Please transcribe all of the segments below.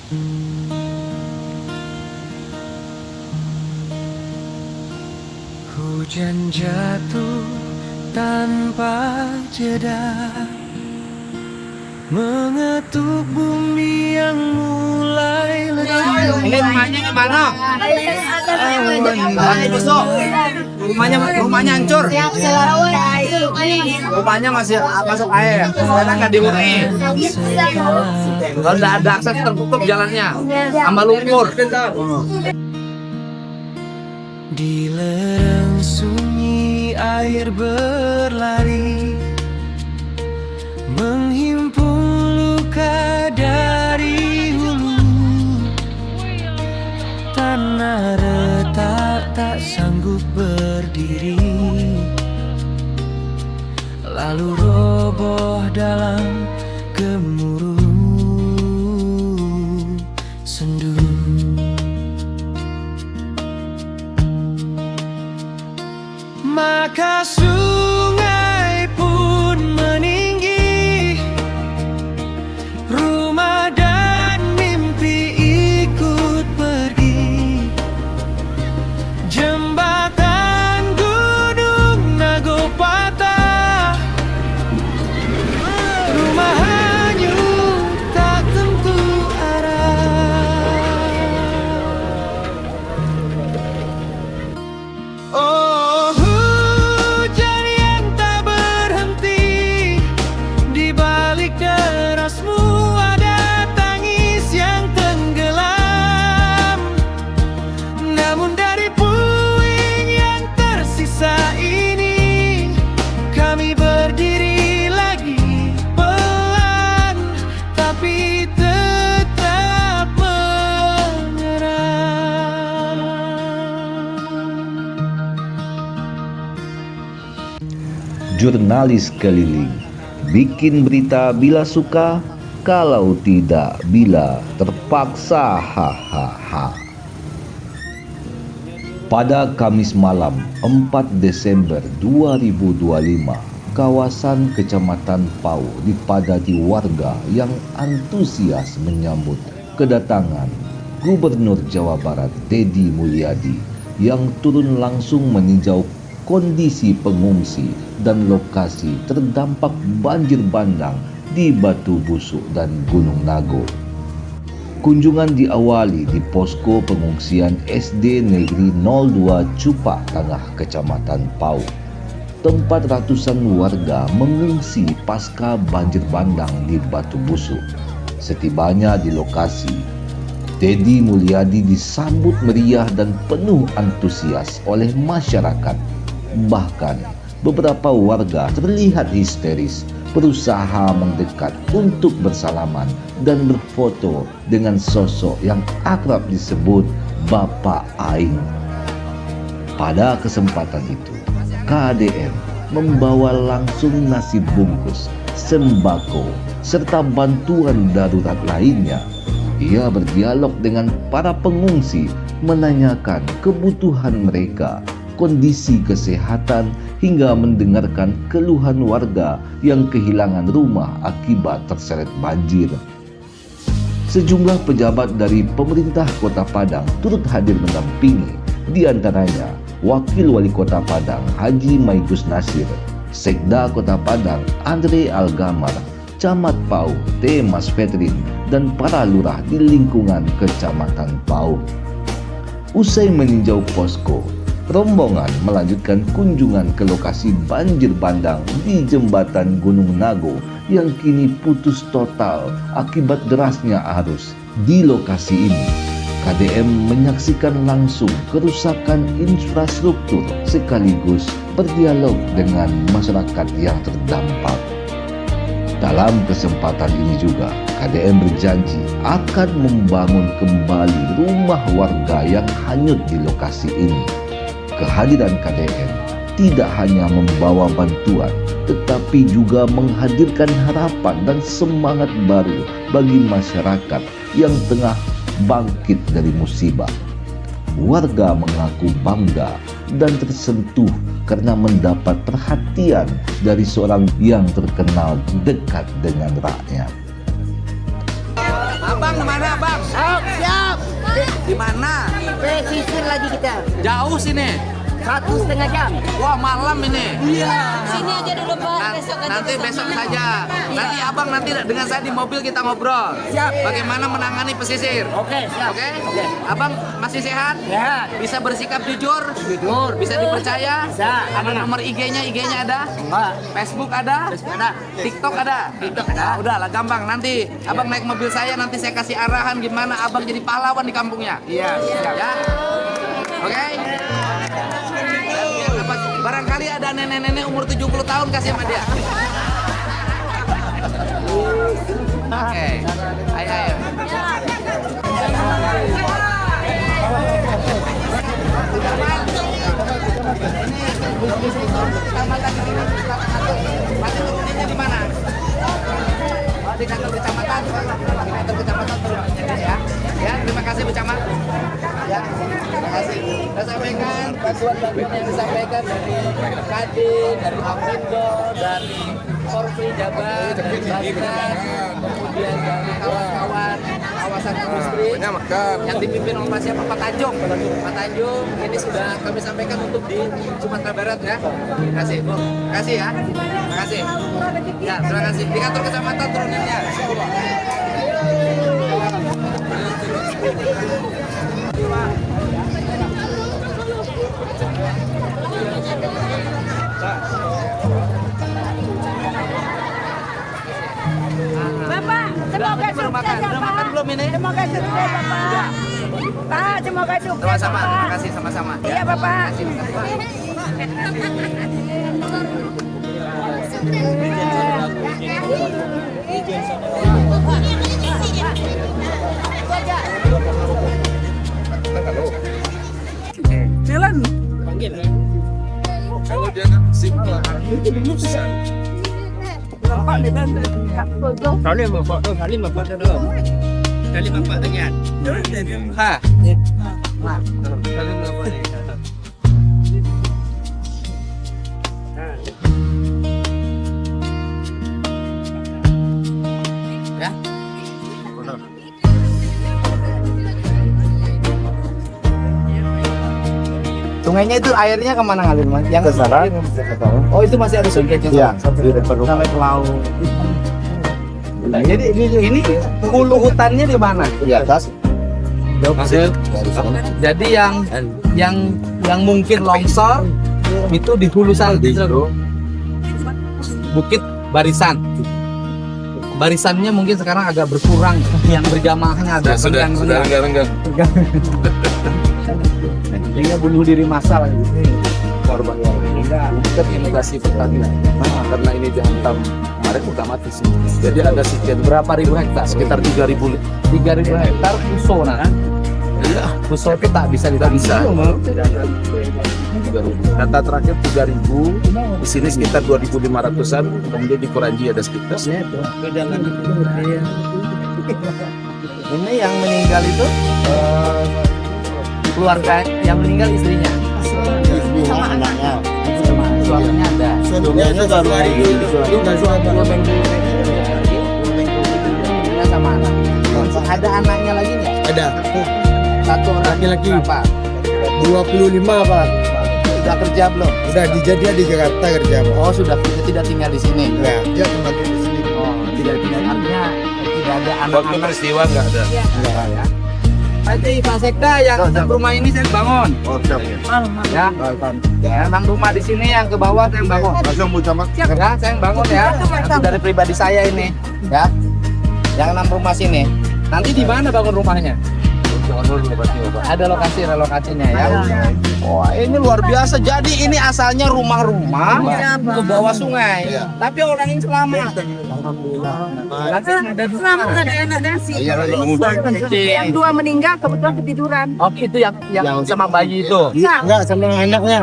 Hujan jatuh tanpa jeda, mengetuk bumi yang mulai letih. Ini rumahnya gimana? Rumahnya busuk. Rumahnya hancur. Rumahnya masih masuk air. Karena nggak diurni. Kalau nggak ada akses tertutup jalannya sama lumpur. Di lereng sunyi air berlari, menghimpun luka dari hulu. Tanah retak tak sanggup berdiri, lalu roboh dalam gemuruh sendu. Maka sungai pun meninggi, rumah dan mimpi ikut pergi. Jembatan Gunung Nago patah, rumah hanyut tak tentu arah. Oh, hujan yang tak berhenti, di balik derasmu ada tangis yang tenggelam. Namun dari puing yang tersisa ini, kami berdiri lagi pelan, tapi tetap menyerah. Jurnalis keliling, bikin berita bila suka, kalau tidak bila terpaksa. Hahaha. Pada Kamis malam 4 Desember 2025, kawasan Kecamatan Pau dipadati warga yang antusias menyambut kedatangan Gubernur Jawa Barat Deddy Mulyadi yang turun langsung meninjau kondisi pengungsi dan lokasi terdampak banjir bandang di Batu Busuk dan Gunung Nago. Kunjungan diawali di posko pengungsian SD Negeri 02 Cupak Tengah Kecamatan Pau. Tempat ratusan warga mengungsi pasca banjir bandang di Batu Busuk. Setibanya di lokasi, Deddy Mulyadi disambut meriah dan penuh antusias oleh masyarakat. Bahkan beberapa warga terlihat histeris berusaha mendekat untuk bersalaman dan berfoto dengan sosok yang akrab disebut Bapak Aing. Pada kesempatan itu, KDM membawa langsung nasi bungkus, sembako, serta bantuan darurat lainnya. Ia berdialog dengan para pengungsi, menanyakan kebutuhan mereka, kondisi kesehatan, hingga mendengarkan keluhan warga yang kehilangan rumah akibat terseret banjir. Sejumlah pejabat dari pemerintah Kota Padang turut hadir mendampingi, di antaranya Wakil Wali Kota Padang Haji Maigus Nasir, Sekda Kota Padang Andre Algamar, Camat Pau T. Mas Fetrin, dan para lurah di lingkungan Kecamatan Pau. Usai meninjau posko, rombongan melanjutkan kunjungan ke lokasi banjir bandang di Jembatan Gunung Nago yang kini putus total akibat derasnya arus. Di lokasi ini, KDM menyaksikan langsung kerusakan infrastruktur sekaligus berdialog dengan masyarakat yang terdampak. Dalam kesempatan ini juga, KDM berjanji akan membangun kembali rumah warga yang hanyut di lokasi ini. Kehadiran KDM tidak hanya membawa bantuan, tetapi juga menghadirkan harapan dan semangat baru bagi masyarakat yang tengah bangkit dari musibah. Warga mengaku bangga dan tersentuh karena mendapat perhatian dari seorang yang terkenal dekat dengan rakyat. Abang kemana, Bang? Di mana? Pesisir lagi kita. Jauh sini. 1,5 jam. Wah, malam ini. Sini aja dulu Pak, Nanti besok saja. Nanti abang nanti dengan saya di mobil kita ngobrol. Siap. Bagaimana menangani pesisir? Oke, siap. Oke? Abang masih sehat? Sehat. Bisa bersikap jujur? Jujur. Bisa dipercaya? Bisa. Ada nomor IG-nya? IG-nya ada? Enggak. Facebook ada? Ada. TikTok ada? TikTok ada. Nah, udahlah gampang. Nanti abang naik mobil saya, nanti saya kasih arahan gimana abang jadi pahlawan di kampungnya. Iya, siap. Ya? Oke? Barangkali ada nenek-nenek umur 70 tahun kasih sama dia. Oke. Ayo, ayo. Nanti turunnya di mana? Oh, di kantor kecamatan. Di kantor kecamatan turunnya ya. Ya, terima kasih Bu Camat. Ya, terima kasih. Saya sampaikan bantuan-bantuan yang disampaikan dari Kadin, dari Aprindo, dari Korpri Jabar, dari Basnas, kemudian dari kawan-kawan kawasan industri yang dipimpin oleh Pak siapa? Pak Tanjung. Pak Tanjung ini sudah kami sampaikan untuk di Sumatera Barat ya. Terima kasih Bu. Terima kasih ya. Terima kasih. Ya, terima kasih. Di kantor kecamatan turunannya. Bapak, semoga Belum makan. sukses ya Udah makan Pak. belum ini? Semoga sukses Bapak. Pak, semoga sukses Sama-sama. Terima Bapak. kasih sama-sama. Iya Bapak. Jalan. Ya. Sungainya itu airnya kemana ngalir mas? Yang ke sana. Oh itu masih ada sungainya. Iya. Sampai ke laut. Nah, jadi ini hulu hutannya di mana? Di atas. Jadi yang mungkin longsor itu di hulu sana. Bukit Barisan. Barisannya mungkin sekarang agak berkurang. Yang berjamaahnya ada. Sudah enggak. Sehingga bunuh diri massal korban yang meninggal terindikasi pertanian Karena ini dihantam kemarin udah mati sih. Jadi ada sekian berapa ribu hektar sekitar 3.000 hektar puso nah kan puso itu tak bisa bisa. Data terakhir 3.000, di sini sekitar 2.500-an, kemudian di Koranji ada sekitar. ini yang meninggal itu keluarga yang meninggal istrinya Sama anaknya. sama suaminya ada Suaminya itu baru hari ini. sama anak ada anaknya lagi nggak Ada satu orang Laki-laki. berapa 25 Pak. sudah kerja belum Udah dia di Jakarta kerja Pak. oh sudah tidak tinggal di sini Ya, dia kembali di sini. oh tidak tinggal artinya tidak ada Waktu anak-anak peristiwa nggak ada. enggak ya Nanti Pak Sekda yang rumah ini saya bangun Oh, siap. ya. Ya, 6 rumah di sini yang ke bawah saya yang bangun. Langsung Bu Camat. Ya, saya yang bangun ya. Nanti dari pribadi saya ini, ya. Yang 6 rumah sini. Nanti di mana bangun rumahnya? Ada relokasinya ya. Wah, ini luar biasa. Jadi ini asalnya rumah-rumah ke bawah sungai. Tapi orang ini selamat. Nanti ada Selamat ada anak nasi. Iya, Yang 2 meninggal kebetulan ketiduran. Oh, itu yang sama bayi itu. Enggak, sama anaknya.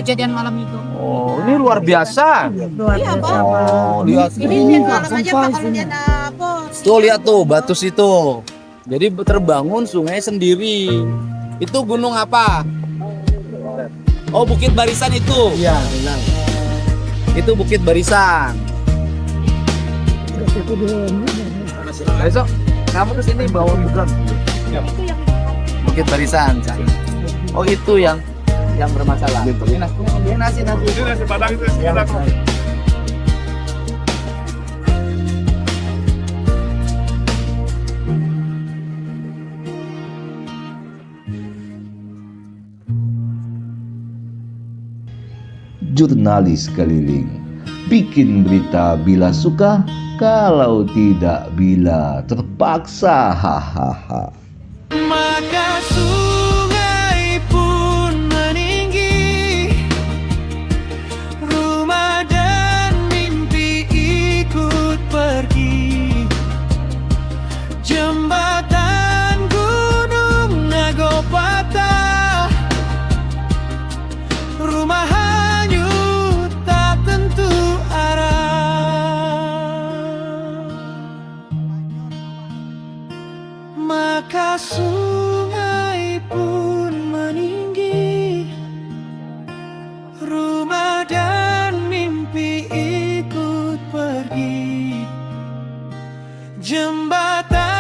Kejadian malam itu. Oh, ini luar biasa. Iya Pak. Oh, lihat. Ini malam aja Pak kalau dia ada bos. Tuh lihat tuh batu situ. Jadi terbangun sungai sendiri. Itu gunung apa? Oh, Bukit Barisan itu. Iya, benar. Itu Bukit Barisan. Besok Kamu kesini bawa bukan? Bukit Barisan. Oh itu yang bermasalah. Ini nasi. Jurnalis keliling, bikin berita bila suka, kalau tidak bila terpaksa. Hahaha. Maka sungai pun meninggi, rumah dan mimpi ikut pergi. Jembatan Gunung Nago patah, rumah hanyut tak tentu arah. Maka sungai pun meninggi, rumah dan mimpi ikut pergi. Jembatan